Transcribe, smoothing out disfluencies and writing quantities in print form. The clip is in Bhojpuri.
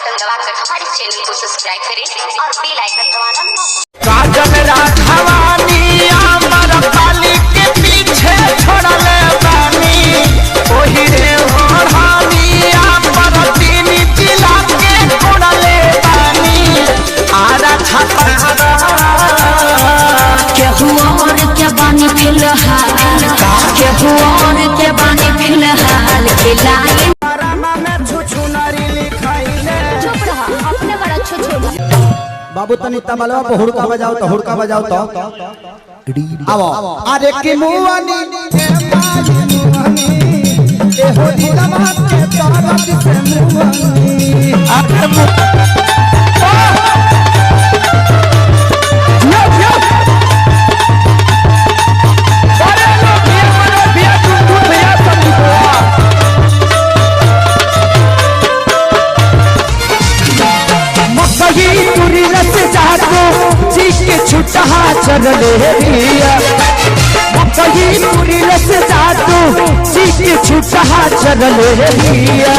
बटन दबाकर हमारे चैनल को सब्सक्राइब करें और बेल आइकन दबाना ना भूलें। काजल राघवानी अमर पाली के पीछे छोड़ले बानी ओही रे ओढ़ानी अमर तीन जिला के छोड़ले बानी आरा छपा के हुआ और के बानी फिलहाल के हुआ और के बानी फिलहाल खिलाए अपने बड़ा छुछुला बाबू तनी तबलवा पे हुड़का बजाओ तो हुड़का बजाओ तो आओ अरे कि मुआनी ए बाजी मुआनी ए हो दिलवा के तारत से मुआनी अरे छुट्टा चले रिया कहीं पूरी रस जादू सीख छुट्टा चले रिया